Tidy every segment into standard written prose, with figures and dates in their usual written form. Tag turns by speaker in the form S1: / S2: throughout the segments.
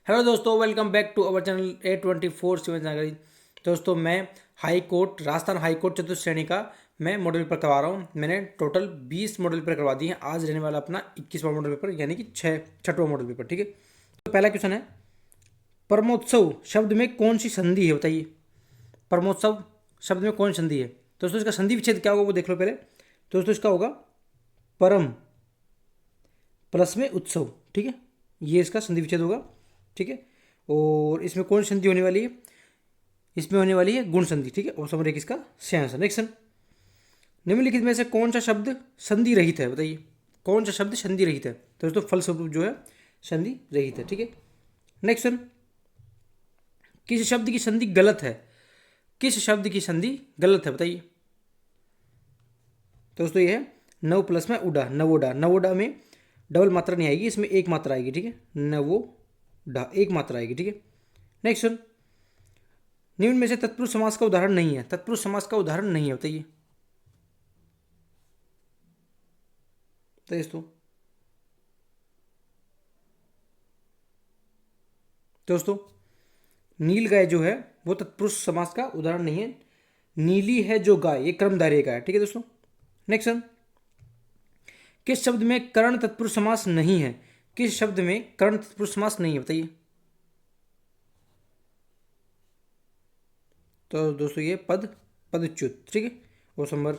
S1: Hello दोस्तों, welcome back to our channel A24 Shivaji जानकारी। दोस्तों, मैं high court Rajasthan high court चतुर्थ श्रेणी का मैं मॉडल पेपर करवा रहा हूँ। मैंने टोटल 20 मॉडल पेपर करवा दिए हैं। आज रहने वाला अपना 21वां मॉडल पेपर, यानी कि छठवां मॉडल पेपर। ठीक है, तो पहला क्वेश्चन है, परमोत्सव शब्द में कौन सी संधि है, बताइए। परमोत्सव शब्द में कौन सी संधि है? दोस्तों, इसका संधि विच्छेद क्या होगा वो देख लो पहले। तो दोस्तों, इसका होगा परम प्लस में उत्सव। ठीक है, ये इसका संधि विच्छेद होगा। ठीक है, और इसमें कौन सी संधि होने वाली है? इसमें होने वाली है गुण संधि। ठीक है, ऑप्शन नंबर 1 इसका सही आंसर। नेक्स्ट, निम्नलिखित में से कौन सा शब्द संधि रहित है, बताइए। कौन सा शब्द संधि रहित है? तो दोस्तों, फलस्वरूप जो है संधि रहित है। ठीक है, नेक्स्ट, किस शब्द की संधि गलत है? किस शब्द की संधि गलत है, बताइए। तो दोस्तों, ये है नव प्लस में उडा, नवोडा। नवोडा में डबल मात्रा नहीं आएगी, इसमें एक मात्रा आएगी। ठीक है, नवोडा एक मात्रा आएगी। ठीक है, नेक्स्ट, निम्न में से तत्पुरुष समास का उदाहरण नहीं है। तत्पुरुष समास का उदाहरण नहीं है, बताइए। दोस्तों, नील गाय जो है वो तत्पुरुष समास का उदाहरण नहीं है। नीली है जो गाय, ये कर्मधारय का है। ठीक है दोस्तों, नेक्स्ट, किस शब्द में कर्ण तत्पुरुष समास नहीं है? किस शब्द में कर्ण तत्पुरुष समास नहीं है, बताइए। तो दोस्तों, ये पदच्युत। ठीक है, वो नंबर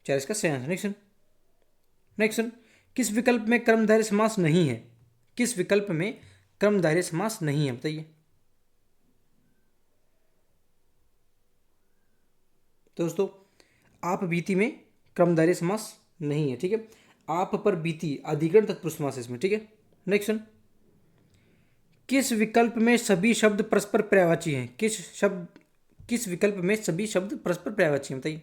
S1: 4 इसका सही आंसर। नेक्स्ट, नेक्स्ट, किस विकल्प में कर्मधारय समास नहीं है? किस विकल्प में कर्मधारय समास नहीं है, बताइए। दोस्तों, आप बीती में कर्मधारय समास नहीं है। ठीक है, आप पर बीती अधिकरण तत्पुरुष समास है इसमें। ठीक है, नेक्स्ट, किस विकल्प में सभी शब्द परस्पर पर्यायवाची हैं? किस विकल्प में सभी शब्द परस्पर पर्यायवाची हैं, बताइए।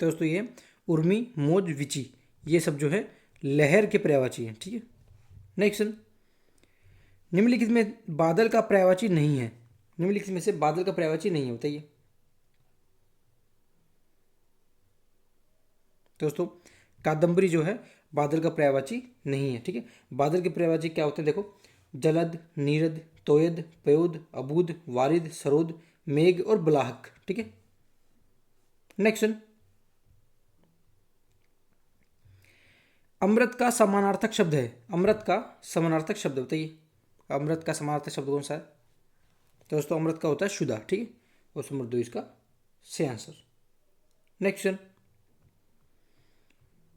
S1: तो दोस्तों, ये उर्मी, मौज, विची, ये सब जो है लहर के पर्यायवाची हैं। ठीक है, नेक्स्ट, निम्नलिखित में बादल का पर्यायवाची नहीं है। निम्नलिखित में से बादल का पर्यायवाची नहीं है, बताइए। दोस्तों, कादम्बरी जो है बादल का पर्यायवाची नहीं है। ठीक है, बादल के पर्यायवाची क्या होते हैं, देखो। जलद, नीरद, तोयद, पयोद, अबूद, वारिद, सरोद, मेघ और बलाहक। ठीक है, नेक्स्ट, अमृत का समानार्थक शब्द है। अमृत का समानार्थक शब्द बताइए। अमृत का समानार्थक शब्द कौन सा है? तो दोस्तों, अमृत का होता है शुदा। ठीक है, और नंबर 2 इसका सही आंसर। नेक्स्ट,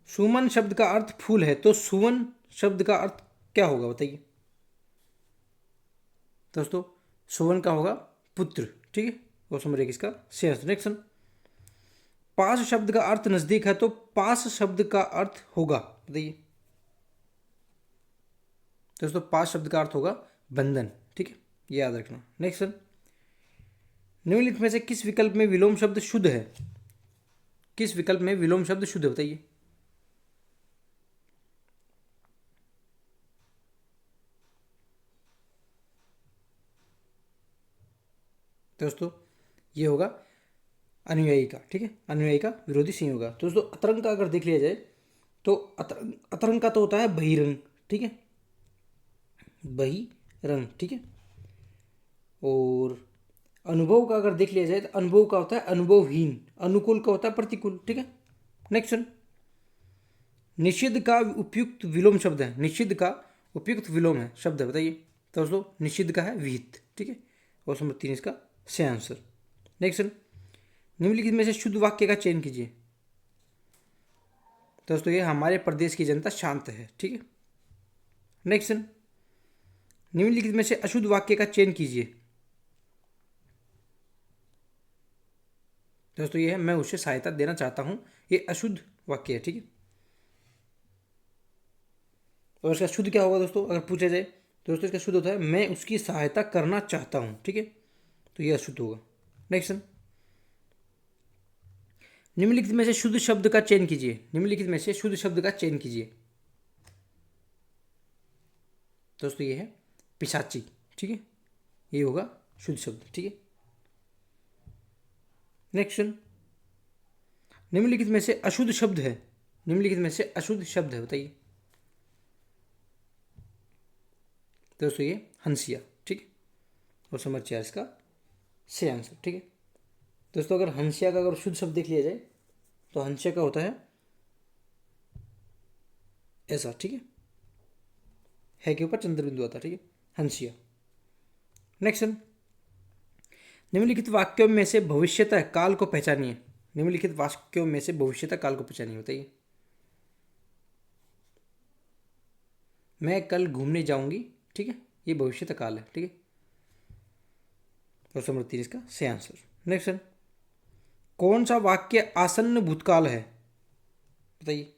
S1: सुमन शब्द का अर्थ फूल है, तो सुवन शब्द का अर्थ क्या होगा, बताइए। दोस्तों, सुवन का होगा पुत्र। ठीक है, और नंबर 1 इसका सही आंसर। नेक्स्ट, पास शब्द का अर्थ नजदीक है, तो पास शब्द का अर्थ होगा, बताइए। दोस्तों, पास शब्द का अर्थ होगा बंधन। ठीक है, ये याद रखना। नेक्स्ट, निम्नलिखित में से किस विकल्प में विलोम शब्द शुद्ध है? किस विकल्प में विलोम शब्द शुद्ध है, बताइए। दोस्तों, ये होगा अनुयायी का। ठीक है, अनुयायी का विरोधी संयोग होगा। तो दोस्तों, अतरंग का अगर देख लिया जाए तो अतरंग का तो होता है बहिरंग। ठीक है, बहिरंग। ठीक है, और अनुभव का अगर देख लिया जाए तो अनुभव का होता है अनुभवहीन। अनुकूल का होता है प्रतिकूल। ठीक है, नेक्स्ट, निषिद्ध का उपयुक्त विलोम शब्द है। निषिद्ध का उपयुक्त विलोम है शब्द है, बताइए। तो दोस्तों, निषिद्ध का है विहित। ठीक है, और नंबर 3 इसका सही आंसर। नेक्स्ट, निम्नलिखित में से शुद्ध वाक्य का चयन कीजिए। दोस्तों, ये हमारे प्रदेश की जनता शांत है। ठीक है, नेक्स्ट, निम्नलिखित में से अशुद्ध वाक्य का चयन कीजिए। दोस्तों, ये है मैं उसे सहायता देना चाहता हूं, ये अशुद्ध वाक्य है। ठीक है, और इसका शुद्ध क्या होगा दोस्तों, अगर पूछा जाए तो दोस्तों इसका शुद्ध होता है मैं उसकी सहायता करना चाहता हूं। ठीक है, तो ये अशुद्ध होगा। नेक्स्ट, निम्नलिखित में से शुद्ध शब्द का चयन कीजिए। निम्नलिखित में से शुद्ध शब्द का चयन कीजिए। दोस्तों, ये है पिशाची। ठीक है, ये होगा शुद्ध शब्द। ठीक है, नेक्स्ट, निम्नलिखित में से अशुद्ध शब्द है। निम्नलिखित में से अशुद्ध शब्द है, बताइए। दोस्तों ये हंसिया, ठीक है। ऑप्शन नंबर 4 इसका सही आंसर, ठीक है। दोस्तों अगर हंसिया का अगर शुद्ध शब्द देख लिया जाए तो हंसिया का होता है ऐसा, ठीक है के ऊपर चंद्र बिंदु आता है, ठीक है, हंसिया। नेक्स्ट, निम्नलिखित वाक्यों में से भविष्यतः काल को पहचानिए। निम्नलिखित वाक्यों में से भविष्यतः काल को पहचानिए, बताइए। मैं कल घूमने जाऊंगी, ठीक है, ये भविष्यतः काल है, ठीक है। ऑप्शन नंबर 3 इसका सही आंसर। नेक्स्ट, कौन सा वाक्य आसन्न भूतकाल है, बताइए।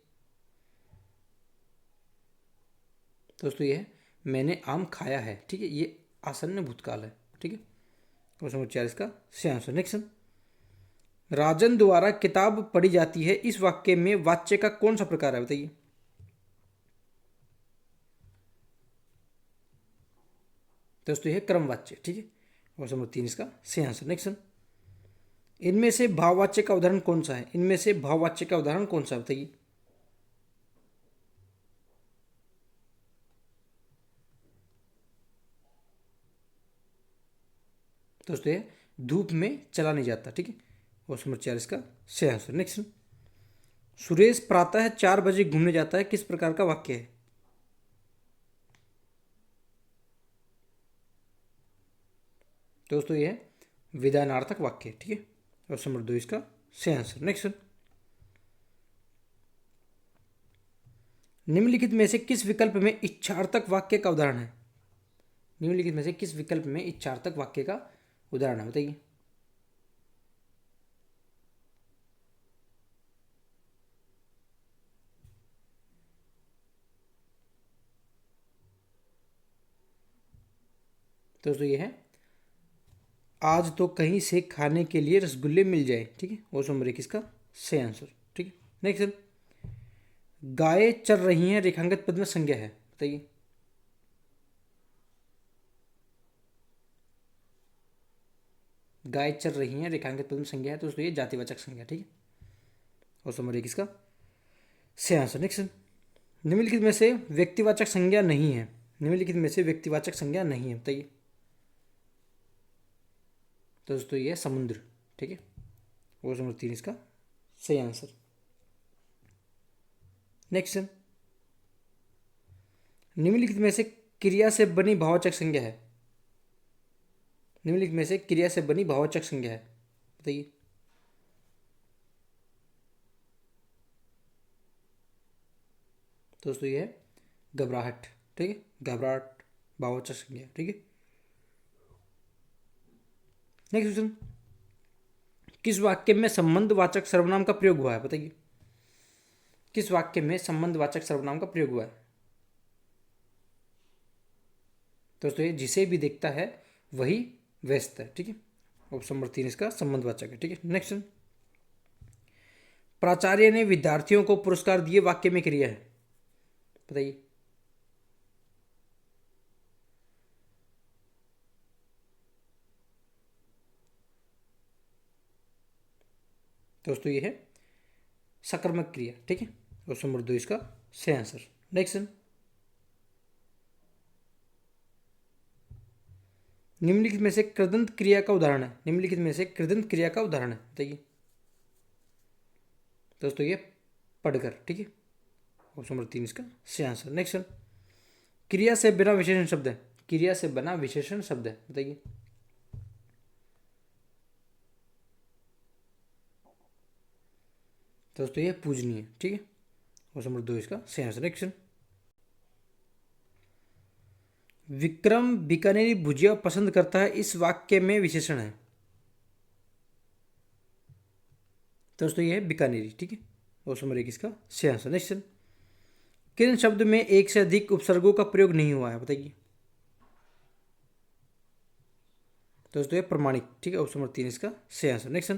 S1: दोस्तों ये है मैंने आम खाया है, ठीक है, ये आसन्न भूतकाल है, ठीक है। ऑप्शन नंबर 4 इसका सही आंसर। नेक्स्ट, राजन द्वारा किताब पढ़ी जाती है, इस वाक्य में वाच्य का कौन सा प्रकार है, बताइए। दोस्तों ये क्रमवाच्य, ठीक है। ऑप्शन नंबर 3 इसका सही आंसर। नेक्स्ट, इनमें से भाववाच्य का उदाहरण कौन सा है, इनमें से भाववाच्य का उदाहरण कौन सा है, बताइए। दोस्तों ये धूप में चला नहीं जाता, ठीक है। ऑप्शन नंबर 4 इसका सही आंसर। नेक्स्ट, सुरेश प्रातः 4 बजे घूमने जाता है, किस प्रकार का वाक्य है। दोस्तों ये है विधानार्थक वाक्य, ठीक है। ऑप्शन नंबर 2 इसका सही आंसर। नेक्स्ट, निम्नलिखित में से किस विकल्प में इच्छार्थक वाक्य का उदाहरण है। निम्नलिखित में से किस विकल्प में इच्छार्थक वाक्य का उदाहरण है, बताइए। दोस्तों ये है आज तो कहीं से खाने के लिए रसगुल्ले मिल जाए, ठीक है। ऑप्शन नंबर 1 इसका सही आंसर, ठीक है। नेक्स्ट, गाय चर रही हैं रेखांकित पद में संज्ञा है, बताइए। गाय चर रही हैं रेखांकित पद में संज्ञा है, तो उसको ये जातिवाचक संज्ञा, ठीक है। ऑप्शन नंबर 1 इसका सही आंसर। नेक्स्ट, निम्नलिखित में से व्यक्तिवाचक संज्ञा नहीं है, निम्नलिखित में से व्यक्तिवाचक संज्ञा नहीं है, बताइए। तो दोस्तों ये समुद्र, ठीक है। ऑप्शन नंबर 3 इसका सही आंसर। नेक्स्ट, निम्नलिखित में से क्रिया से बनी भाववाचक संज्ञा है, निम्नलिखित में से क्रिया से बनी भाववाचक संज्ञा है, बताइए। दोस्तों ये है घबराहट, ठीक है, घबराहट भाववाचक संज्ञा, ठीक है। नेक्स्ट क्वेश्चन, किस वाक्य में संबंधवाचक सर्वनाम का प्रयोग हुआ है, बताइए। किस वाक्य में संबंधवाचक सर्वनाम का प्रयोग हुआ है। दोस्तों ये जिसे भी देखता है वही व्यस्त है, ठीक है। ऑप्शन नंबर 3 इसका संबंधवाचक है, ठीक है। नेक्स्ट, प्राचार्य ने विद्यार्थियों को पुरस्कार दिए वाक्य में क्रिया है, बताइए। दोस्तों ये है सकर्मक क्रिया, ठीक है। ऑप्शन नंबर 2 इसका सही आंसर। नेक्स्ट, निम्नलिखित में से कृदंत क्रिया का उदाहरण है, निम्नलिखित में से कृदंत क्रिया का उदाहरण है, बताइए। दोस्तों ये पढ़कर, ठीक है। ऑप्शन नंबर 3 इसका सही आंसर। नेक्स्ट, क्रिया से बिना विशेषण शब्द है, क्रिया से बना विशेषण शब्द है, बताइए। दोस्तों ये पूजनीय, ठीक है। ऑप्शन नंबर 2 इसका सही आंसर। नेक्स्ट, विक्रम बीकानेरी भुजिया पसंद करता है, इस वाक्य में विशेषण है। दोस्तों ये है बीकानेरी, ठीक है। ऑप्शन नंबर 1 इसका सही आंसर। नेक्स्ट, किन शब्द में एक से अधिक उपसर्गों का प्रयोग नहीं हुआ है, बताइए। दोस्तों ये प्रमाणिक, ठीक है। ऑप्शन नंबर 3 इसका सही आंसर। नेक्स्ट,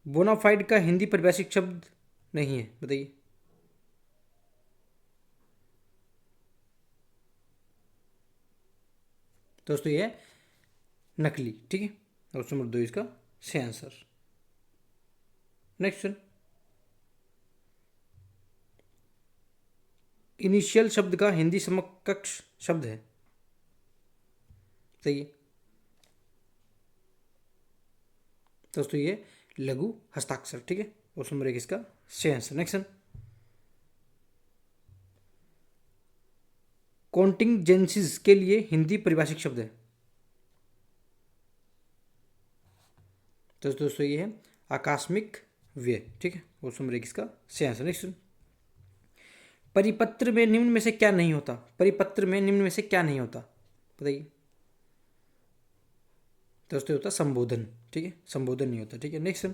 S1: बोनाफाइड का हिंदी परिभाषिक शब्द नहीं है, बताइए। दोस्तों ये है नकली, ठीक है। ऑप्शन नंबर 2 इसका सही आंसर। नेक्स्ट, इनिशियल शब्द का हिंदी समकक्ष शब्द है? सही है दोस्तों, ये लघु हस्ताक्षर। ठीक है, ऑप्शन नंबर 1 इसका सही आंसर। नेक्स्ट, कॉन्टिंजेंसीज के लिए हिंदी परिभाषिक शब्द है? तो दोस्तों ये है आकस्मिक व्यय। ठीक है, ऑप्शन नंबर 1 इसका सही आंसर। नेक्स्ट, परिपत्र में निम्न में से क्या नहीं होता? परिपत्र में निम्न में से क्या नहीं होता, बताइए। दोस्तों होता संबोधन। ठीक है, संबोधन नहीं होता। ठीक है, नेक्स्ट,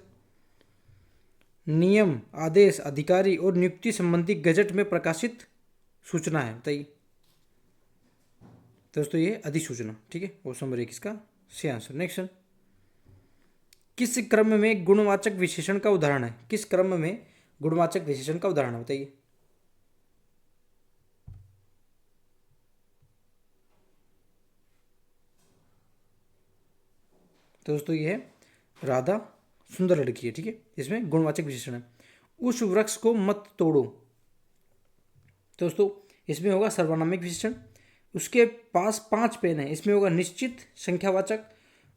S1: नियम, आदेश, अधिकारी और नियुक्ति संबंधी गजट में प्रकाशित सूचना है, बताइए। दोस्तों ये अधिसूचना। ठीक है, ऑप्शन नंबर 1 इसका सही आंसर। नेक्स्ट, किस क्रम में गुणवाचक विशेषण का उदाहरण है? किस क्रम में गुणवाचक विशेषण का उदाहरण है, बताइए। तो दोस्तों ये है राधा सुंदर लड़की है। ठीक है, इसमें गुणवाचक विशेषण है। उस वृक्ष को मत तोड़ो, दोस्तों इसमें होगा सर्वनामिक विशेषण। उसके पास 5 पेन है, इसमें होगा निश्चित संख्यावाचक।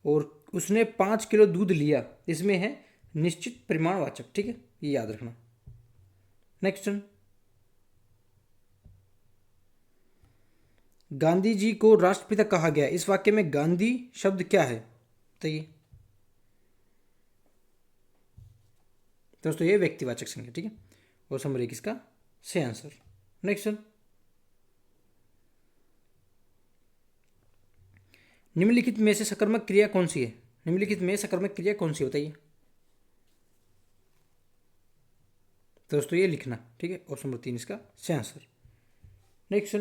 S1: और उसने 5 किलो दूध लिया, इसमें है निश्चित परिमाणवाचक। ठीक है, ये याद रखना। नेक्स्ट, गांधी जी को राष्ट्रपिता कहा गया, इस वाक्य में गांधी शब्द क्या है, बताइए। दोस्तों ये व्यक्तिवाचक संज्ञा। ठीक है, और नंबर 1 इसका सही आंसर। नेक्स्ट, निम्नलिखित में से सकर्मक क्रिया कौन सी है? निम्नलिखित में सकर्मक क्रिया कौन सी, बताइए। दोस्तों ये लिखना। ठीक है, ऑप्शन नंबर 3 इसका सही आंसर। नेक्स्ट,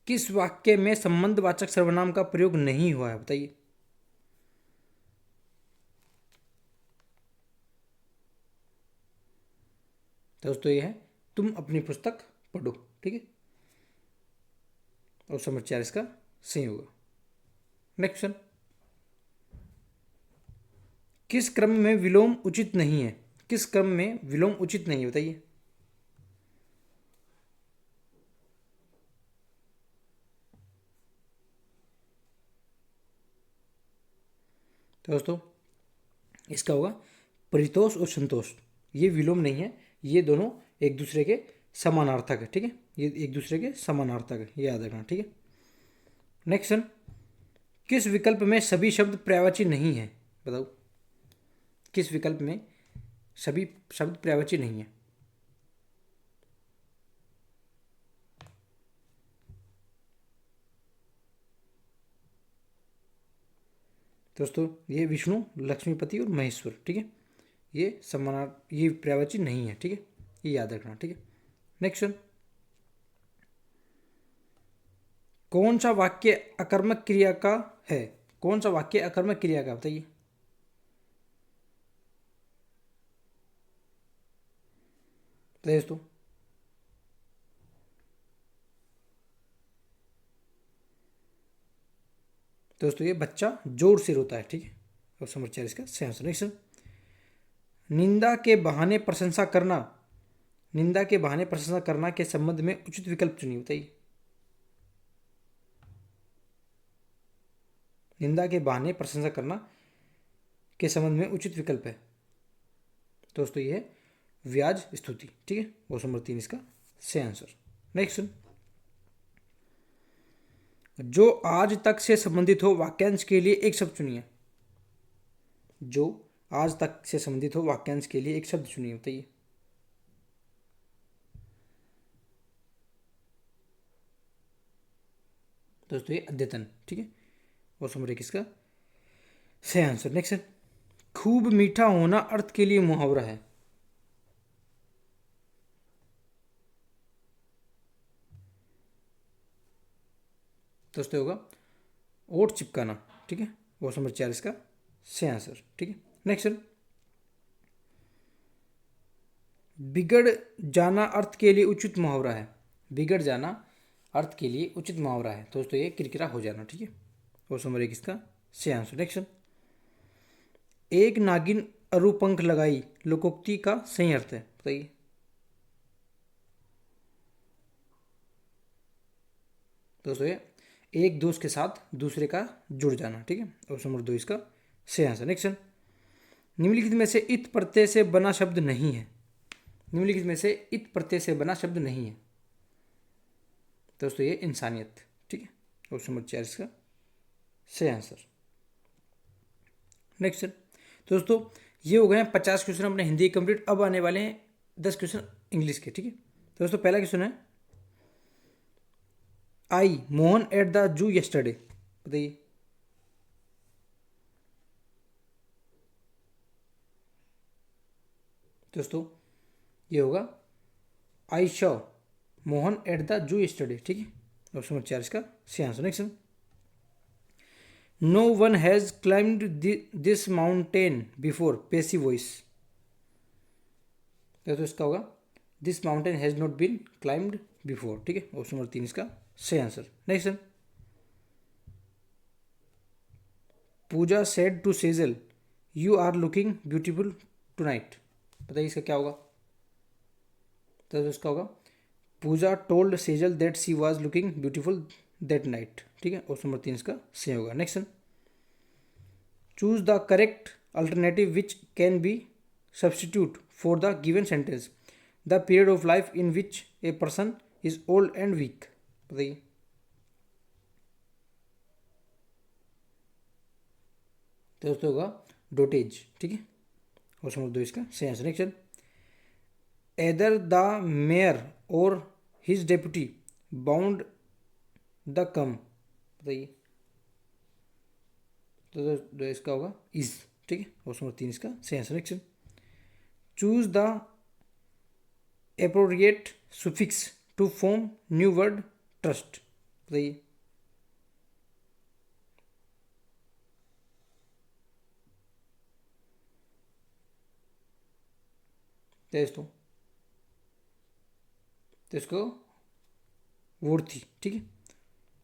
S1: किस वाक्य में संबंधवाचक सर्वनाम का प्रयोग नहीं हुआ है, बताइए। दोस्तों ये है तुम अपनी पुस्तक पढ़ो। ठीक है, ऑप्शन नंबर 4 इसका सही होगा। नेक्स्ट, किस क्रम में विलोम उचित नहीं है? किस क्रम में विलोम उचित नहीं है, बताइए। दोस्तों इसका होगा परितोष और संतोष, ये विलोम नहीं है, ये दोनों एक दूसरे के समानार्थक है। ठीक है, ये एक दूसरे के समानार्थक है, ये याद रखना। ठीक है, नेक्स्ट, किस विकल्प में सभी शब्द पर्यायवाची नहीं है, बताओ। किस विकल्प में सभी शब्द पर्यायवाची नहीं है? दोस्तों ये विष्णु, लक्ष्मीपति और महेश्वर। ठीक है, ये समानार्थक, ये पर्यायवाची नहीं है। ठीक है, ये याद रखना। ठीक है, नेक्स्ट, कौन सा वाक्य अकर्मक क्रिया का है? कौन सा वाक्य अकर्मक क्रिया का, बताइए। दोस्तों दोस्तों ये बच्चा जोर से रोता है। ठीक है, और नंबर 4 इसका सही आंसर। नेक्स्ट, निंदा के बहाने प्रशंसा करना, निंदा के बहाने प्रशंसा करना के संबंध में उचित विकल्प चुनिए, बताइए। निंदा के बहाने प्रशंसा करना के संबंध में उचित विकल्प है दोस्तों, ये है व्याज स्तुति। ठीक है, ऑप्शन नंबर 3 इसका सही आंसर। नेक्स्ट, जो आज तक से संबंधित हो वाक्यांश के लिए एक शब्द चुनिए। जो आज तक से संबंधित हो वाक्यांश के लिए एक शब्द चुनिए, बताइए। दोस्तों ये अद्यतन। ठीक है, ऑप्शन नंबर 1 इसका सही आंसर। नेक्स्ट, खूब मीठा होना अर्थ के लिए मुहावरा है। दोस्तों होगा ओट चिपकाना। ठीक है, ऑप्शन नंबर 4 इसका सही आंसर। ठीक है, नेक्स्ट, बिगड़ जाना अर्थ के लिए उचित मुहावरा है। बिगड़ जाना अर्थ के लिए उचित मुहावरा है दोस्तों, ये किरकिरा हो जाना। ठीक है, ऑप्शन नंबर 1 इसका सही आंसर। नेक्स्ट, एक नागिन अरु पंख लगाई लोकोक्ति का सही अर्थ है, बताइए। दोस्तों ये एक दोस्त के साथ दूसरे का जुड़ जाना, ठीक है। ऑप्शन नंबर 2 इसका सही आंसर। नेक्स्ट, निम्नलिखित में से इत प्रत्यय से बना शब्द नहीं है। निम्नलिखित में से इत प्रत्यय से बना शब्द नहीं है दोस्तों, ये इंसानियत, ठीक है। ऑप्शन नंबर 4 इसका सही आंसर। नेक्स्ट दोस्तों, ये हो गए हैं 50 क्वेश्चन अपने हिंदी कंप्लीट। अब आने वाले हैं 10 क्वेश्चन इंग्लिश के, ठीक है। दोस्तों पहला क्वेश्चन है, I Mohan at the zoo yesterday, बताइए। दोस्तों ये होगा I saw Mohan at the zoo yesterday, ठीक है। ऑप्शन नंबर 4 इसका सही answer. Next, no one has climbed this mountain before, passive voice. तो इसका होगा this mountain has not been climbed before, ठीक है। ऑप्शन नंबर 3 इसका सही answer. Next, Pooja said to Sejal you are looking beautiful tonight, बताइए इसका क्या होगा। तो इसका होगा Pooja told Sejal that she was looking beautiful that night, ठीक है। ऑप्शन नंबर 3 इसका सही होगा। Next, choose the correct alternative which can be substitute for the given sentence, the period of life in which a person is old and weak, बताइए। तो दोस्तों होगा डोटेज, ठीक है। ऑप्शन नंबर 2 इसका सही answer. Next, either the mayor और his deputy bound the come, बताइए। तो इसका होगा इज, ठीक है। ऑप्शन नंबर 3 इसका सही answer. Next, choose the appropriate suffix to form new word trust, बताइए। दोस्तों तो इसको वोट थी, ठीक है।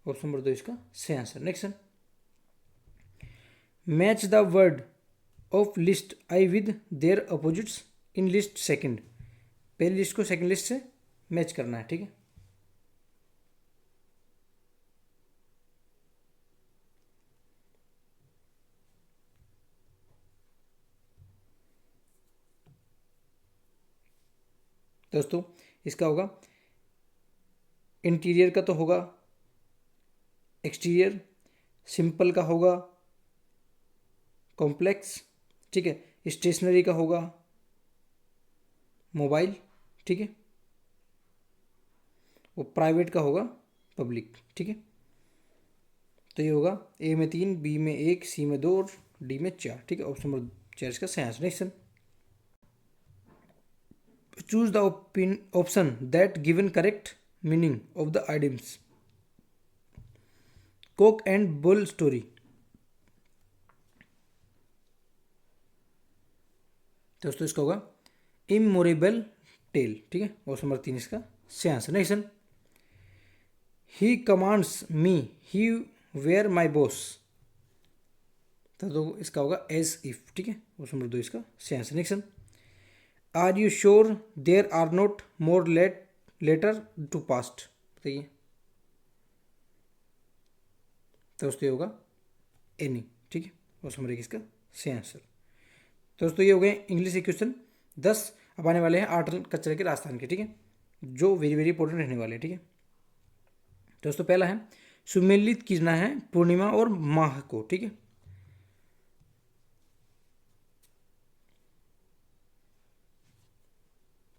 S1: ऑप्शन नंबर 2 इसका सही answer. Next, match the word of list I with their opposites in list second, पहली लिस्ट को सेकंड लिस्ट से मैच करना है, ठीक है। दोस्तों इसका होगा इंटीरियर का तो होगा एक्सटीरियर, सिंपल का होगा कॉम्प्लेक्स, ठीक है। स्टेशनरी का होगा मोबाइल, ठीक है। और प्राइवेट का होगा पब्लिक, ठीक है। तो ये होगा ए में 3, बी में 1, सी में 2 और डी में 4, ठीक है। ऑप्शन नंबर 4 इसका सही answer. Next, choose the option that given correct meaning of the items, Coke and bull story. दोस्तों इसका होगा इमोरेबल टेल, ठीक है। ऑप्शन नंबर 3 इसका सही answer. Next, he commands me he were my boss, तो इसका होगा एज इफ, ठीक है। ऑप्शन नंबर 2 इसका सही answer. Next, are you sure there are not more letter to past, बताइए। दोस्तों ये होगा एनी, ठीक है। ऑप्शन नंबर 1 इसका सही आंसर। दोस्तों ये हो गए इंग्लिश के क्वेश्चन 10। अब आने वाले हैं आर्ट कल्चर के राजस्थान के, ठीक है, जो वेरी वेरी इंपॉर्टेंट रहने वाले हैं, ठीक है। दोस्तों पहला है सुमेलित कीजना है पूर्णिमा और माह को, ठीक है।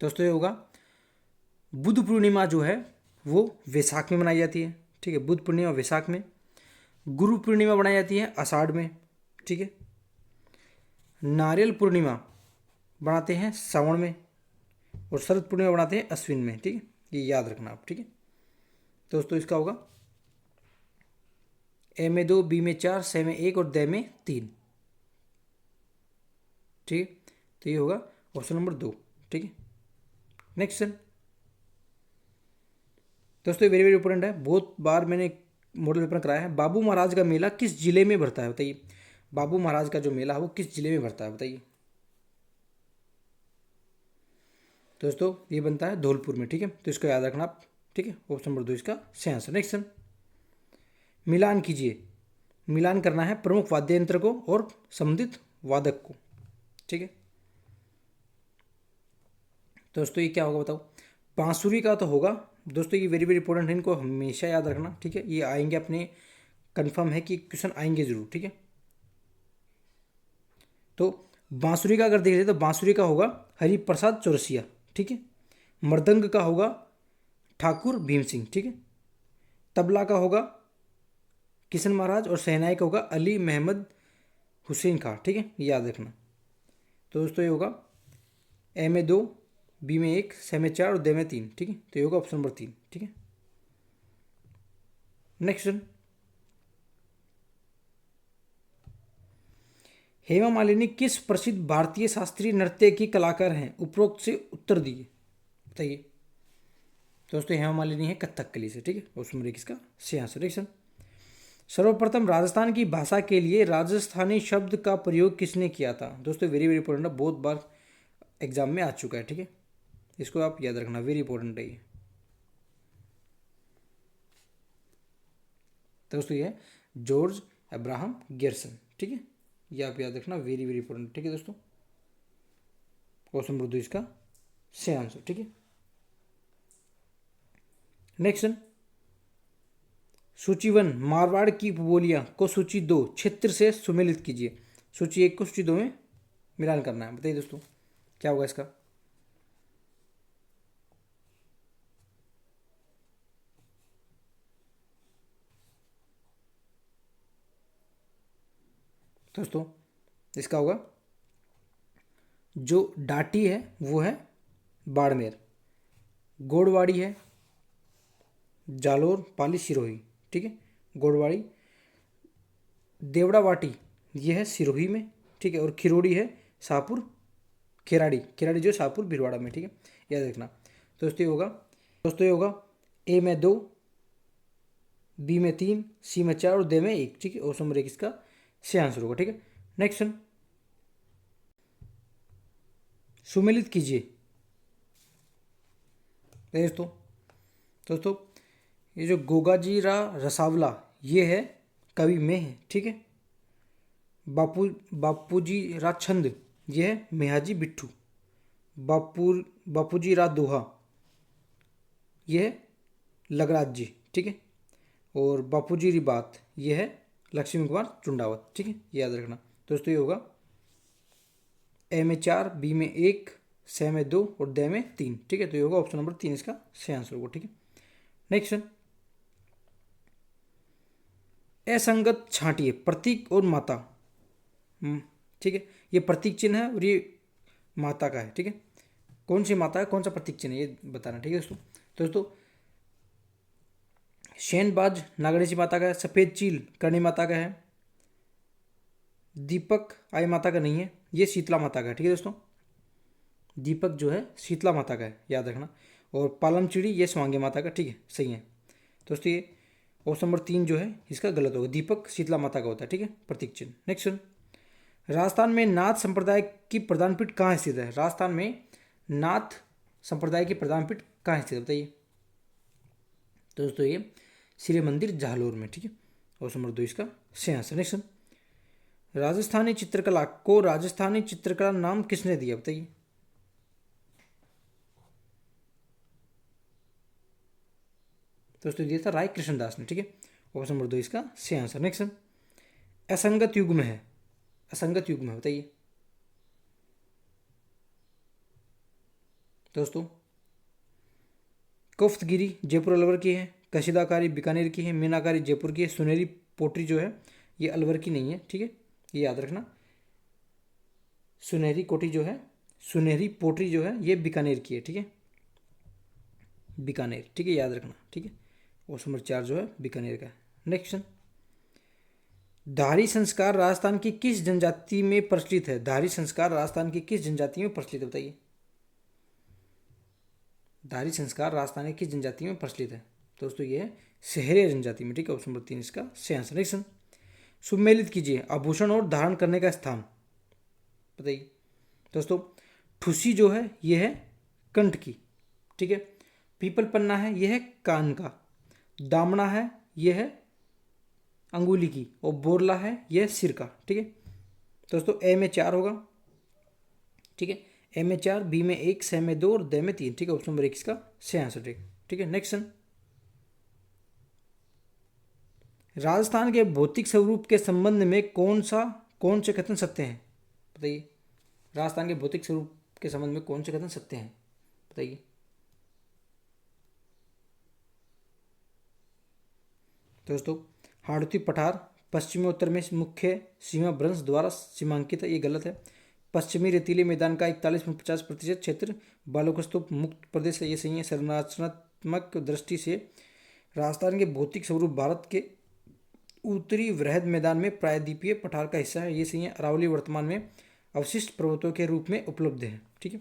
S1: दोस्तों ये होगा बुद्ध पूर्णिमा जो है वो वैसाख में मनाई जाती है, ठीक है। बुद्ध पूर्णिमा वैसाख में। गुरु पूर्णिमा बनाई जाती है आषाढ़ में, ठीक है। नारियल पूर्णिमा बनाते हैं श्रावण में और शरद पूर्णिमा बनाते हैं अश्विन में, ठीक है। ये याद रखना आप, ठीक है। दोस्तों इसका होगा ए में 2, बी में 4, से में 1 और द में 3, ठीक है। तो ये होगा ऑप्शन नंबर 2, ठीक है। नेक्स्ट दोस्तों वेरी वेरी इंपॉर्टेंट है, बहुत बार मैंने मॉडल पेपर कराया है। बाबू महाराज का मेला किस जिले में भरता है, बताइए। बाबू महाराज का जो मेला है वो किस जिले में भरता है, बताइए। दोस्तों ये बनता है धौलपुर में, ठीक है। तो इसको याद रखना आप, ठीक है। ऑप्शन नंबर 2 इसका सही आंसर। नेक्स्ट मिलान कीजिए। मिलान करना है प्रमुख वाद्य यंत्र को और संबंधित वादक को। ठीक है दोस्तों, ये क्या होगा बताओ? बांसुरी का तो होगा दोस्तों, ये वेरी वेरी इंपॉर्टेंट है, इनको हमेशा याद रखना। ठीक है, ये आएंगे अपने, कंफर्म है कि क्वेश्चन आएंगे जरूर। ठीक है, तो बांसुरी का अगर देख लें तो बांसुरी का होगा हरिप्रसाद चौरसिया। ठीक है, मृदंग का होगा ठाकुर भीम सिंह। ठीक है, तबला का होगा किशन महाराज और शहनाई का होगा अली महमद हुसैन खां। ठीक है, ये याद रखना। तो दोस्तों ये होगा ए में 2, बी में 1, स में 4 और द में 3। ठीक है, तो ये होगा ऑप्शन नंबर 3। ठीक है, नेक्स्ट क्वेश्चन, हेमा मालिनी किस प्रसिद्ध भारतीय शास्त्रीय नृत्य की कलाकार हैं? उपरोक्त से उत्तर दिए, बताइए। दोस्तों हेमा मालिनी है कथकली से। ठीक है, ऑप्शन नंबर 1 इसका सही आंसर। नेक्स्ट, सर्वप्रथम राजस्थान की भाषा के लिए राजस्थानी शब्द का प्रयोग किसने किया था? दोस्तों वेरी वेरी इंपॉर्टेंट है, बहुत बार एग्जाम में आ चुका है। ठीक है, इसको आप याद रखना, वेरी इंपॉर्टेंट है ये। दोस्तों ये है जॉर्ज अब्राहम गियर्सन। ठीक है, ये आप याद रखना, वेरी वेरी इंपॉर्टेंट। ठीक है दोस्तों, ऑप्शन नंबर 2 इसका सही आंसर। ठीक है, नेक्स्ट, सूची 1 मारवाड़ की उपबोलियां को सूची 2 क्षेत्र से सुमेलित कीजिए। सूची 1 को सूची 2 में मिलान करना है, बताइए दोस्तों क्या होगा इसका? दोस्तों इसका होगा जो डाटी है वो है बाड़मेर, गोड़वाड़ी है जालोर, पाली, सिरोही। ठीक है, गोड़वाड़ी, देवड़ावाटी ये है सिरोही में। ठीक है, और खिरोड़ी है शाहपुर, खिराड़ी, खिराड़ी जो शाहपुर भिलवाड़ा में। ठीक है, याद रखना। तो दोस्तों ये होगा ए में 2, बी में 3, सी में 4 और द में 1। ठीक है, ऑप्शन नंबर 1 इसका सही आंसर होगा। ठीक है, नेक्स्ट, सुमेलित कीजिए। दोस्तों ये जो गोगाजीरा रसावला ये है कवि में है। ठीक है, बापूजी रा छंद ये है मेहाजी बिट्ठू, बापूजी रा दोहा ये है लगराज जी। ठीक है, और बापूजी री बात ये है लक्ष्मी कुमार चुंडावत। ठीक है, ये याद रखना। दोस्तों ये होगा ए में 4, बी में 1, स में 2 और द में 3। ठीक है, तो ये होगा ऑप्शन नंबर 3 इसका सही आंसर होगा। ठीक है, नेक्स्ट, असंगत छांटिए प्रतीक और माता। ठीक है, ये प्रतीक चिन्ह है और ये माता का है। ठीक है, कौन सी माता है, कौन सा प्रतीक चिन्ह है ये बताना। ठीक है दोस्तों शेनबाज नागणेशी माता का है, सफ़ेद चील करणी माता का है, दीपक आई माता का नहीं है, ये शीतला माता का है। ठीक है दोस्तों, दीपक जो है शीतला माता का है, याद रखना। और पालम चिड़ी ये स्वांगे माता का। ठीक है, सही है दोस्तों, ये ऑप्शन नंबर 3 जो है इसका गलत होगा, दीपक शीतला माता का होता है। ठीक है, प्रतीक चिन्ह। नेक्स्ट, राजस्थान में नाथ संप्रदाय की प्रधान पीठ कहाँ स्थित है? राजस्थान में नाथ संप्रदाय की प्रधान पीठ कहाँ स्थित है, बताइए। तो दोस्तों ये श्री मंदिर जालोर में। ठीक है, ऑप्शन नंबर 2 इसका सही आंसर। नेक्स्ट, राजस्थानी चित्रकला को राजस्थानी चित्रकला नाम किसने दिया, बताइए। दोस्तों दिया था राय कृष्णदास ने। ठीक है, ऑप्शन नंबर 2 इसका सही आंसर। नेक्स्ट, असंगत युग में है, असंगत युग में बताइए दोस्तों। कोफ्तगिरी जयपुर अलवर की है, कशीदाकारी बीकानेर की है, मीनाकारी जयपुर की है, सुनहरी पोटरी जो है ये अलवर की नहीं है। ठीक है, ये याद रखना। सुनहरी कोटी जो है, सुनहरी पोटरी जो है ये बीकानेर की है। ठीक है, बीकानेर। ठीक है, याद रखना। ठीक है, ऑप्शन नंबर 4 जो है बीकानेर का है। नेक्स्ट, धारी संस्कार राजस्थान की किस जनजाति में प्रचलित है? धारी संस्कार राजस्थान की किस जनजाति में प्रचलित है, बताइए। धारी संस्कार राजस्थान की किस जनजाति में प्रचलित है? दोस्तों ये है सहरिया जनजाति में। ठीक है, ऑप्शन नंबर 3 इसका सही आंसर। नेक्स्ट, सुमेलित कीजिए आभूषण और धारण करने का स्थान, बताइए। दोस्तों ठुसी जो है ये है कंठ की। ठीक है, पीपल पन्ना है ये है कान का, दामना है ये है अंगुली की, और बोरला है यह सिर का। ठीक है दोस्तों, ए में 4 होगा। ठीक है, ए में 4, बी में 1, स में 2 और द में 3। ठीक है, ऑप्शन नंबर 1 इसका सही आंसर। ठीक है, नेक्स्ट क्वेश्चन। राजस्थान के भौतिक स्वरूप के संबंध में कौन से कथन सत्य हैं? बताइए, राजस्थान के भौतिक स्वरूप के संबंध में कौन से कथन सत्य हैं? बताइए। दोस्तों, हाड़ौती पठार पश्चिमी उत्तर में मुख्य सीमा भ्रंश द्वारा सीमांकित है, ये गलत है। पश्चिमी रेतीले मैदान का 41-50% क्षेत्र बालुकास्तूप मुक्त प्रदेश है, ये सही है। संरचनात्मक दृष्टि से राजस्थान के भौतिक स्वरूप भारत के उत्तरी वृहद मैदान में प्रायद्वीपीय पठार का हिस्सा है, ये सही है। अरावली वर्तमान में अवशिष्ट पर्वतों के रूप में उपलब्ध है। ठीक है,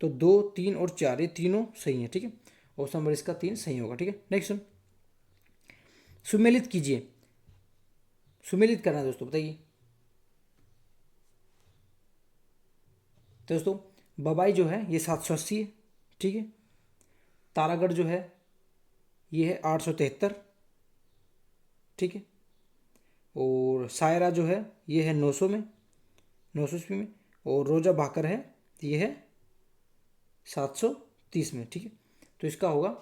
S1: तो 2, 3 और 4 ये तीनों सही है। ठीक है, ऑप्शन नंबर इसका 3 सही होगा। ठीक है, नेक्स्ट सुमेलित कीजिए। सुमेलित करना है दोस्तों, बताइए। दोस्तों, बबाई जो है ये 780 है। ठीक है, तारागढ़ जो है ये है 873। ठीक है, और सायरा जो है ये है 900 में, 900 ईस्वी में। और रोजा भाकर है ये है 730 में। ठीक है, तो इसका होगा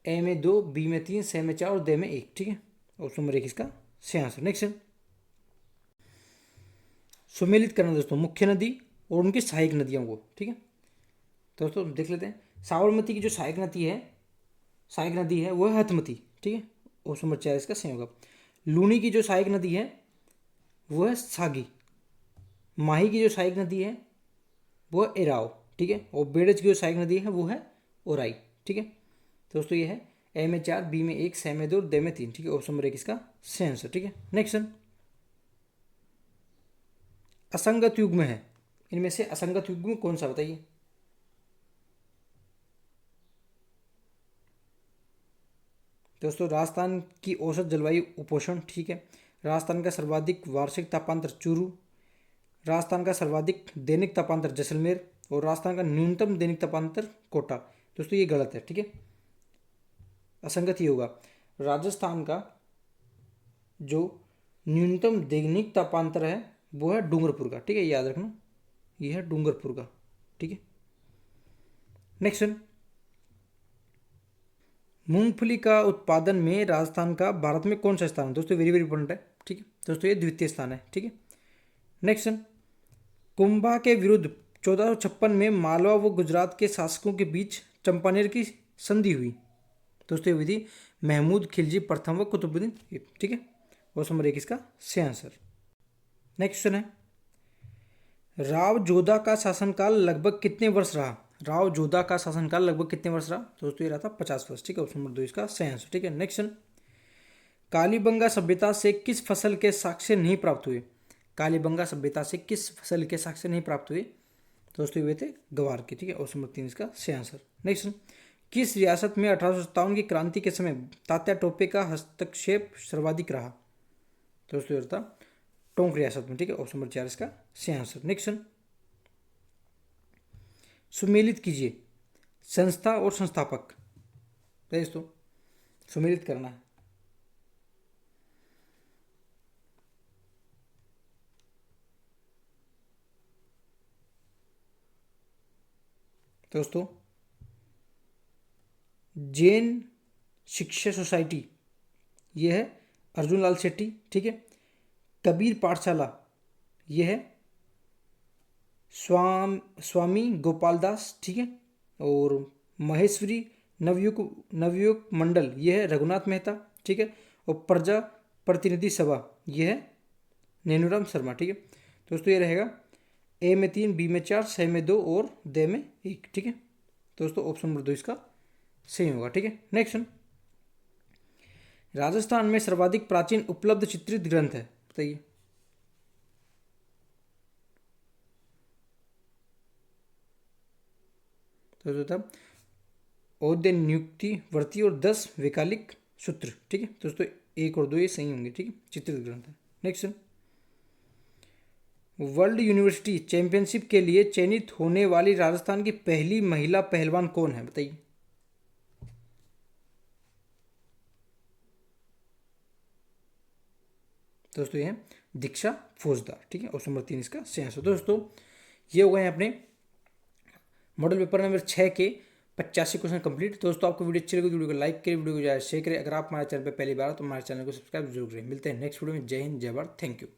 S1: ए में 2, बी में 3, स में 4 और द में 1। ठीक है, ऑप्शन नंबर 1 इसका सही आंसर। नेक्स्ट सुमेलित करना दोस्तों, मुख्य नदी और उनकी सहायक नदियों को। ठीक है दोस्तों, देख लेते हैं। साबरमती की जो सहायक नदी है वो है हथमती। ठीक है, ऑप्शन नंबर 4 इसका सही होगा। लूनी की जो सहायक नदी है वो है सागी। माही की जो सहायक नदी है वो है एराव। ठीक है, और बेड़ज की जो सहायक नदी है वो है ओराई। ठीक है दोस्तों, ये है ए में 4, बी में 1, स में 2 और द में 3। ठीक है, ऑप्शन नंबर 1 इसका सही आंसर। ठीक है, नेक्स्ट असंगत युग्म है, इनमें से असंगत युग्म कौन सा? बताइए। दोस्तों, राजस्थान की औसत जलवायु उपोष्ण। ठीक है, राजस्थान का सर्वाधिक वार्षिक तापांतर चूरू, राजस्थान का सर्वाधिक दैनिक तापांतर जैसलमेर और राजस्थान का न्यूनतम दैनिक तापांतर कोटा। दोस्तों, ये गलत है। ठीक है, असंगत ही होगा। राजस्थान का जो न्यूनतम दैनिक तापांतर है वो है डूंगरपुर का। ठीक है, याद रखना, ये है डूंगरपुर का। ठीक है, नेक्स्ट मूंगफली का उत्पादन में राजस्थान का भारत में कौन सा स्थान है? दोस्तों, वेरी वेरी इंपॉर्टेंट है। ठीक है दोस्तों, ये द्वितीय स्थान है। ठीक है, नेक्स्ट कुंभा के विरुद्ध 1456 में मालवा व गुजरात के शासकों के बीच चंपानेर की संधि हुई। दोस्तों, ये हुई थी महमूद खिलजी प्रथम व कुतुबुद्दीन। ठीक है, ऑप्शन नंबर 1 इसका सही आंसर। नेक्स्ट क्वेश्चन है, राव जोधा का शासनकाल लगभग कितने वर्ष रहा? राव जोधा का शासनकाल लगभग कितने वर्ष रहा? दोस्तों, ये रहा था 50 वर्ष। ठीक है, ऑप्शन नंबर 2 इसका सही आंसर। ठीक है, नेक्स्ट कालीबंगा सभ्यता से किस फसल के साक्ष्य नहीं प्राप्त हुए? कालीबंगा सभ्यता से किस फसल के साक्ष्य नहीं प्राप्त हुए? दोस्तों, ये थे गवार के। ठीक है, ऑप्शन नंबर 3 इसका सही आंसर। नेक्स्ट किस रियासत में 1857 की क्रांति के समय तात्या टोपे का हस्तक्षेप सर्वाधिक रहा? दोस्तों, ये था टोंक रियासत में। ठीक है, ऑप्शन नंबर 4 इसका सही आंसर। नेक्स्ट सुमेलित कीजिए संस्था और संस्थापक। दोस्तों, सुमेलित करना है। दोस्तों, जैन शिक्षा सोसाइटी ये है अर्जुन लाल शेट्टी। ठीक है, कबीर पाठशाला ये है स्वामी गोपाल दास। ठीक है, और महेश्वरी नवयुग मंडल ये है रघुनाथ मेहता। ठीक है, और प्रजा प्रतिनिधि सभा ये है नैनूराम शर्मा। ठीक है दोस्तों, ये रहेगा ए में 3, बी में 4, स में 2 और द में 1। ठीक है दोस्तों, ऑप्शन नंबर 2 इसका सही होगा। ठीक है, नेक्स्ट राजस्थान में सर्वाधिक प्राचीन उपलब्ध चित्रित ग्रंथ है? बताइए। तो औद्य नियुक्ति वर्ती और 10 वैकालिक सूत्र। ठीक है दोस्तों, 1 और 2 ये सही होंगे। ठीक है, चित्रित ग्रंथ है। नेक्स्ट वर्ल्ड यूनिवर्सिटी चैंपियनशिप के लिए चयनित होने वाली राजस्थान की पहली महिला पहलवान कौन है? बताइए। दोस्तों ये है दीक्षा फौजदार, ठीक है। ऑप्शन नंबर 3 इसका सही आंसर। दोस्तों ये हो गए हैं अपने मॉडल पेपर नंबर 6 के 85 क्वेश्चन कंप्लीट। दोस्तों आपको वीडियो अच्छी लगी तो वीडियो को लाइक करें, वीडियो को ज़्यादा शेयर करें। अगर आप हमारे चैनल पर पहली बार हो तो हमारे चैनल को सब्सक्राइब जरूर करें। मिलते हैं नेक्स्ट वीडियो में। जय हिंद, जय भारत, थैंक यू।